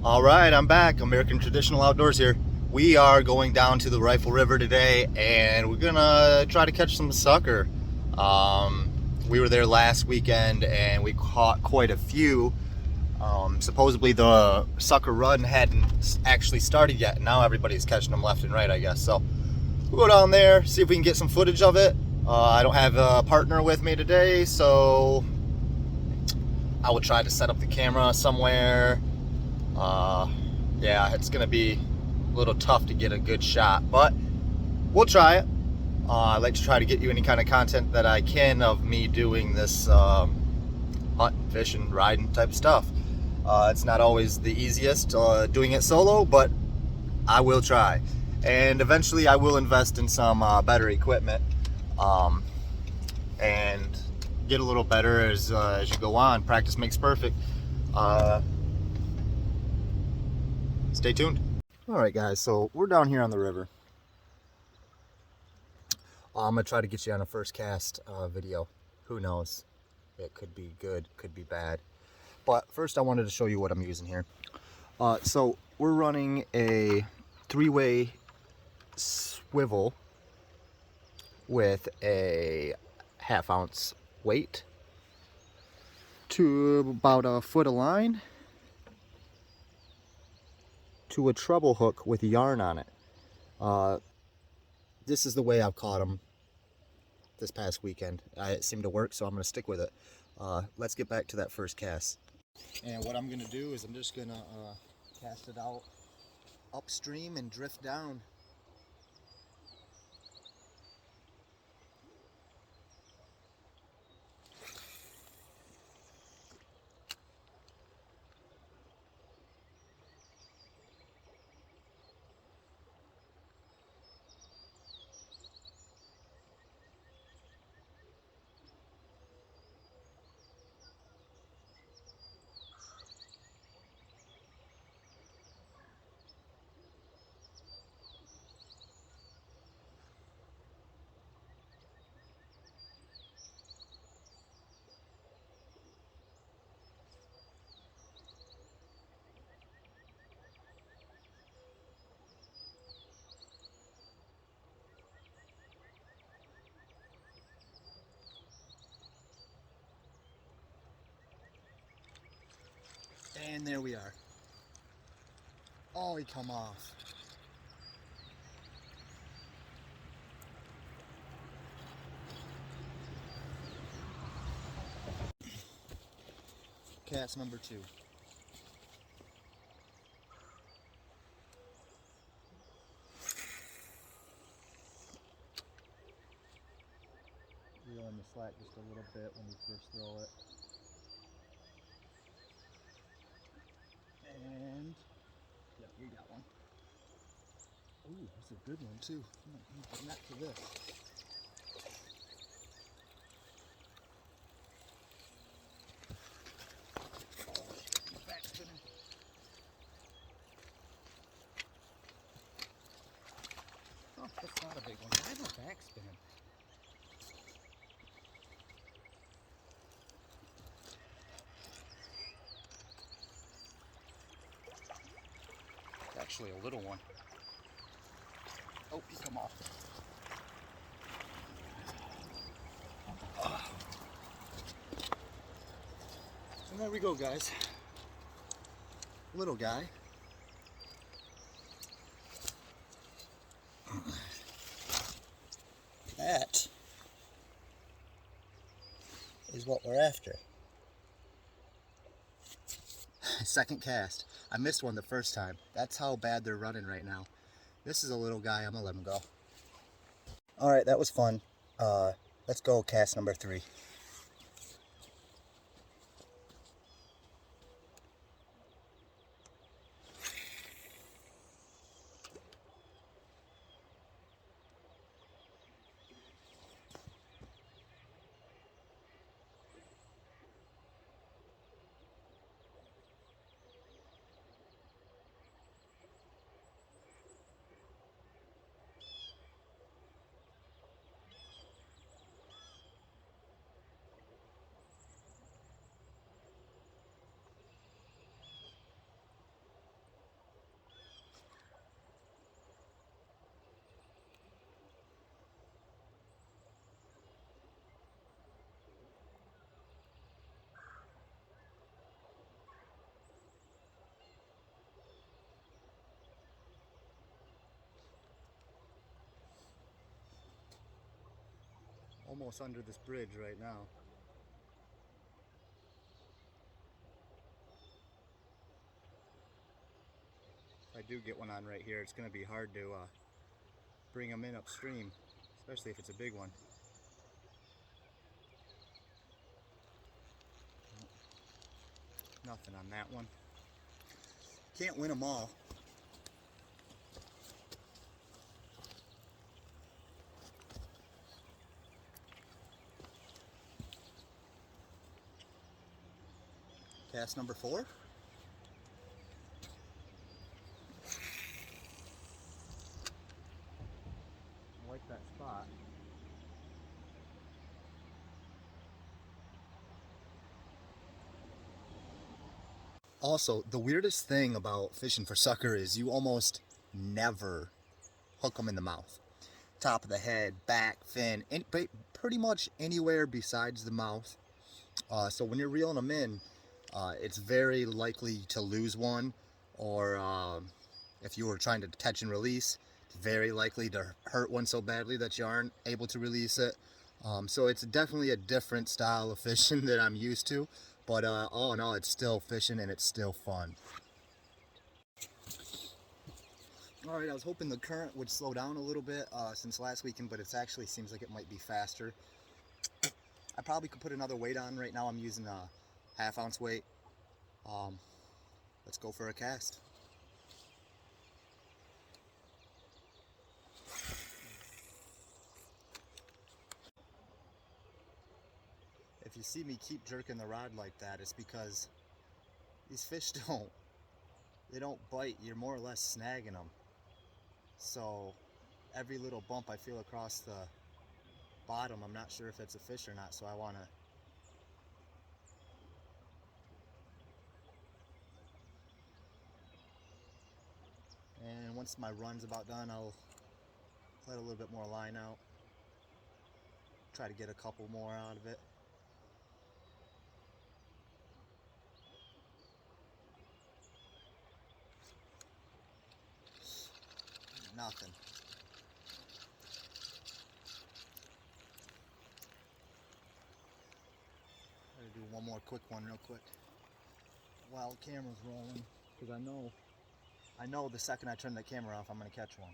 All right, I'm back. American Traditional Outdoors here. We are going down to the Rifle River today, and we're gonna try to catch some sucker. We were there last weekend, and we caught quite a few. Supposedly the sucker run hadn't actually started yet, and now everybody's catching them left and right, I guess. So we'll go down there, see if we can get some footage of it. I don't have a partner with me today, so I will try to set up the camera somewhere. Yeah, it's gonna be a little tough to get a good shot, but we'll try it. I like to try to get you any kind of content that I can of me doing this hunting, fishing, riding type stuff. It's not always the easiest doing it solo, but I will try. And eventually I will invest in some better equipment and get a little better as you go on. Practice makes perfect. Stay tuned. All right, guys, so we're down here on the river. I'm gonna try to get you on a first cast video. Who knows? It could be good, could be bad. But first I wanted to show you what I'm using here. So we're running a 3-way swivel with a 1/2 ounce weight to about a foot of line to a treble hook with yarn on it. This is the way I've caught them this past weekend. It seemed to work, so I'm going to stick with it. Let's get back to that first cast. And what I'm going to do is I'm just going to cast it out upstream and drift down. And there we are. Oh, he come off. Cast number 2. Reel in the slack just a little bit when you first throw it. And yep, we got one. Ooh, that's a good one too. Not to this. Back spinning. Oh, that's not a big one. Why am I back spinning? It's actually a little one. Oh, he come off. So there we go, guys. Little guy. That is what we're after. Second cast. I missed one the first time. That's how bad they're running right now. This is a little guy. I'm gonna let him go. All right, that was fun. Let's go cast number 3. almost under this bridge right now. If I do get one on right here, it's going to be hard to bring them in upstream, especially if it's a big one. Nothing on that one. Can't win them all. Cast number 4. I like that spot. Also, the weirdest thing about fishing for sucker is you almost never hook them in the mouth. Top of the head, back, fin, pretty much anywhere besides the mouth. So when you're reeling them in, it's very likely to lose one, or if you were trying to catch and release, it's very likely to hurt one so badly that you aren't able to release it. So it's definitely a different style of fishing that I'm used to, but all in all, it's still fishing and it's still fun. All right, I was hoping the current would slow down a little bit since last weekend, but it actually seems like it might be faster. I probably could put another weight on. Right now I'm using a 1/2 ounce weight. Let's go for a cast. If you see me keep jerking the rod like that, it's because these fish they don't bite. You're more or less snagging them. So every little bump I feel across the bottom, I'm not sure if it's a fish or not, so I want to and once my run's about done, I'll let a little bit more line out, try to get a couple more out of it. Nothing. I'm gonna do one more quick one real quick while the camera's rolling, because I know the second I turn the camera off, I'm gonna catch one.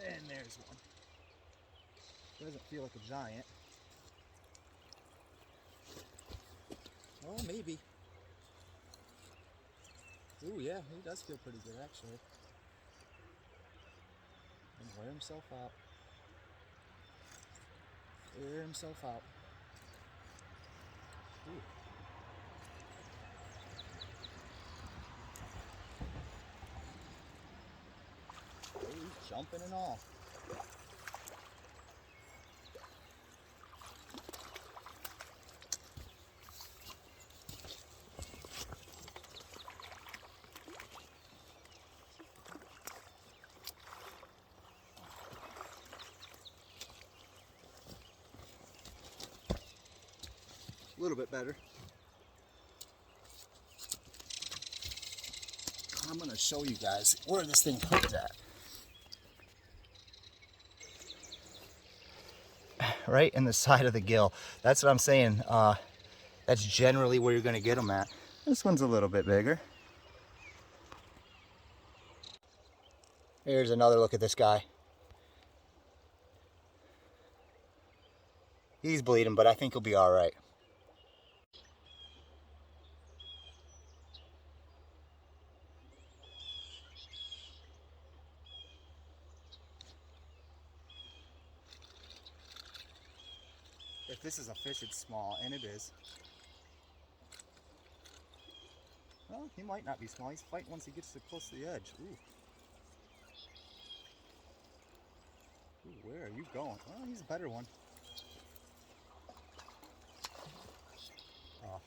And there's one. Doesn't feel like a giant. Oh, maybe. Ooh, yeah, he does feel pretty good actually. And wear himself out. Wear himself out. Ooh. Oh, he's jumping and all. A little bit better. I'm gonna show you guys where this thing hooked at. Right in the side of the gill. That's what I'm saying. That's generally where you're gonna get them at. This one's a little bit bigger. Here's another look at this guy. He's bleeding, but I think he'll be all right. If this is a fish, it's small, and it is. Well, he might not be small. He's fighting once he gets close to the edge. Ooh. Ooh, Where are you going? Oh, he's a better one. Oh.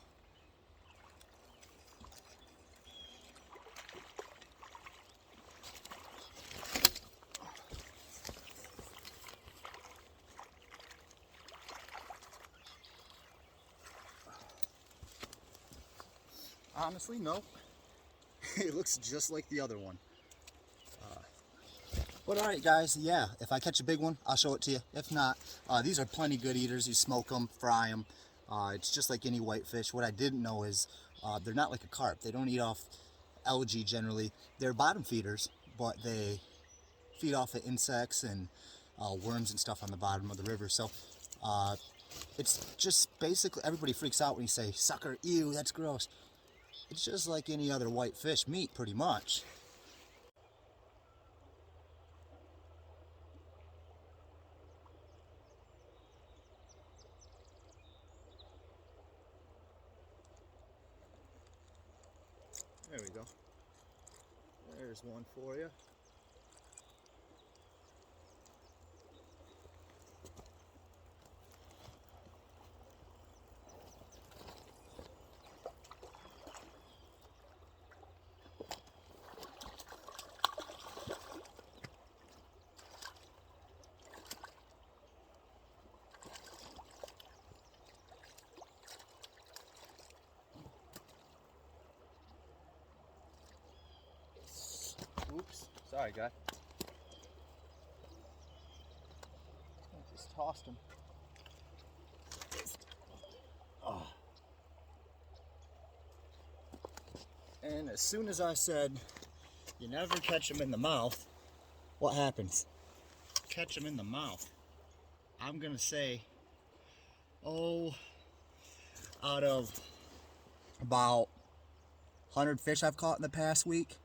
Honestly, no. It looks just like the other one. But alright guys, yeah, if I catch a big one, I'll show it to you. If not, these are plenty good eaters. You smoke them, fry them. It's just like any whitefish. What I didn't know is they're not like a carp. They don't eat off algae generally. They're bottom feeders, but they feed off of insects and worms and stuff on the bottom of the river. So it's just basically, everybody freaks out when you say sucker, ew, that's gross. It's just like any other white fish meat, pretty much. There we go. There's one for you. Oops, sorry guy. I just tossed him. Oh. And as soon as I said, you never catch them in the mouth, what happens? Catch them in the mouth. I'm gonna say, oh, out of about 100 fish I've caught in the past week,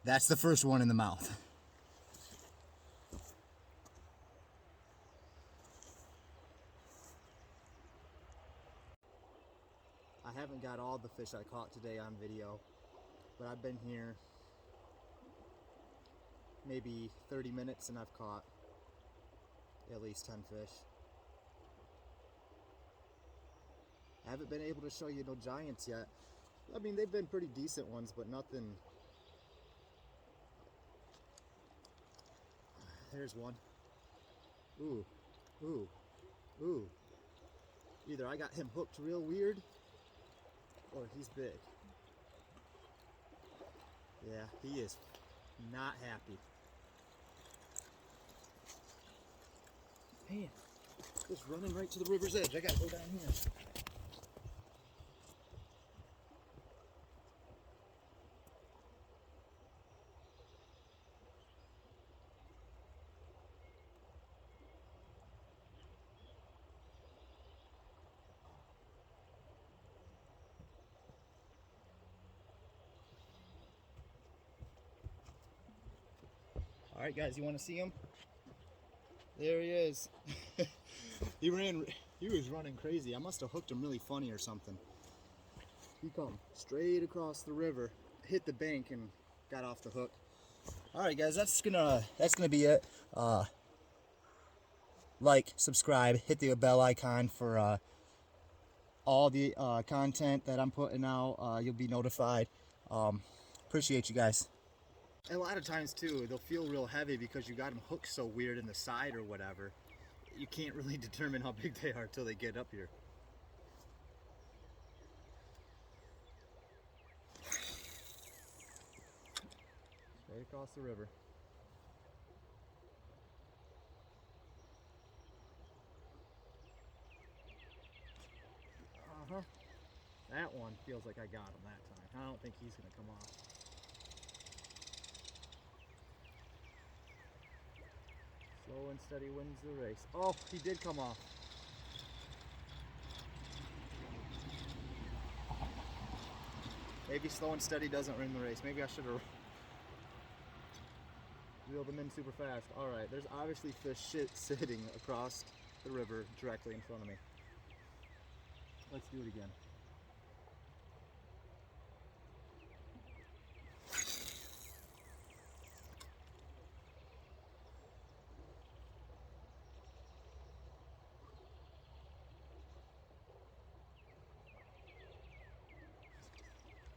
that's the first one in the mouth. I haven't got all the fish I caught today on video, but I've been here maybe 30 minutes and I've caught at least 10 fish. I haven't been able to show you no giants yet. I mean, they've been pretty decent ones, but nothing. There's one. Ooh, ooh, ooh. Either I got him hooked real weird, or he's big. Yeah, he is not happy. Man, just running right to the river's edge. I gotta go down here. All right, guys, you want to see him? There he is. He was running crazy. I must have hooked him really funny or something. He come straight across the river, hit the bank, and got off the hook. All right, guys, that's gonna be it. Like, subscribe, hit the bell icon for all the content that I'm putting out. You'll be notified. Appreciate you guys. And a lot of times too, they'll feel real heavy because you got them hooked so weird in the side or whatever. You can't really determine how big they are until they get up here. Straight across the river. Uh-huh. That one feels like I got him that time. I don't think he's gonna come off. Slow and steady wins the race. Oh, he did come off. Maybe slow and steady doesn't win the race. Maybe I should have reeled them in super fast. All right, there's obviously fish sitting across the river directly in front of me. Let's do it again.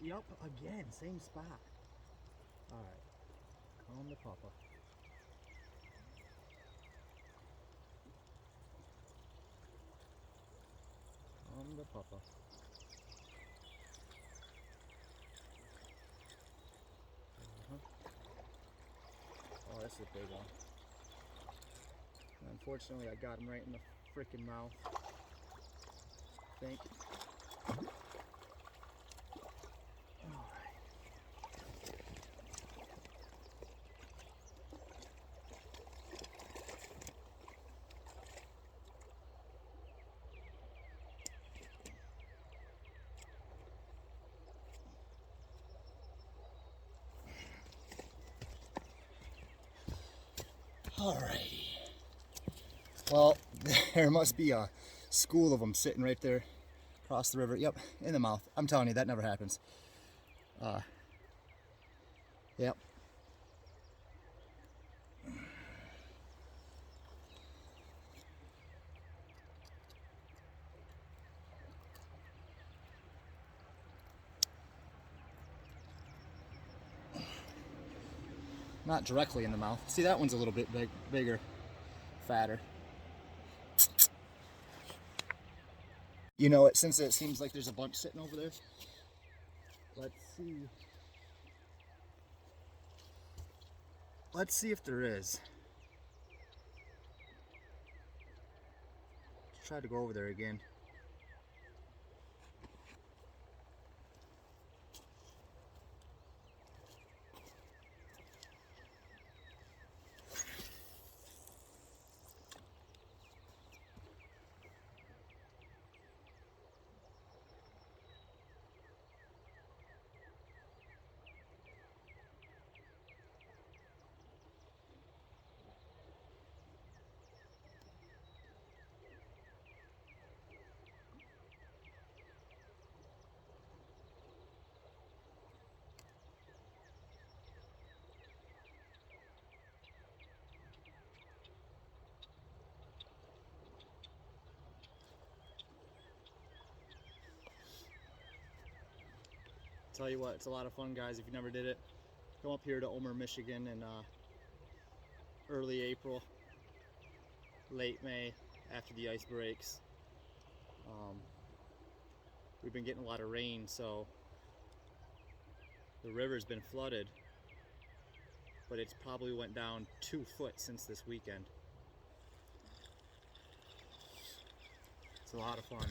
Yep, again, same spot. Alright, calm the papa. Calm the papa. Oh, this is a big one. Unfortunately, I got him right in the freaking mouth. I think. Alrighty. Well, there must be a school of them sitting right there across the river. Yep, in the mouth. I'm telling you, that never happens. Yep. Not directly in the mouth. See, that one's a little bit bigger, fatter. You know what, since it seems like there's a bunch sitting over there, let's see. Let's see if there is. Let's try to go over there again. Tell you what, it's a lot of fun, guys. If you never did it, come up here to Omer, Michigan in early April, late May, after the ice breaks. We've been getting a lot of rain, so the river's been flooded, but it's probably went down 2 foot since this weekend. It's a lot of fun.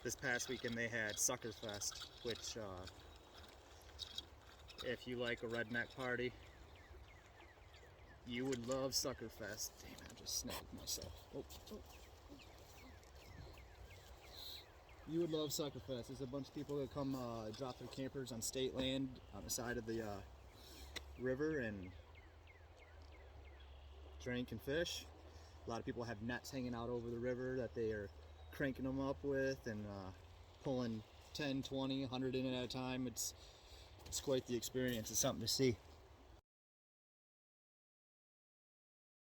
This past weekend they had Sucker Fest, which if you like a redneck party, you would love Sucker Fest. Damn, I just snagged myself. Oh. You would love Sucker Fest. There's a bunch of people that come drop their campers on state land on the side of the river and drink and fish. A lot of people have nets hanging out over the river that they are cranking them up with and pulling 10, 20, 100 in at a time. It's quite the experience. It's something to see.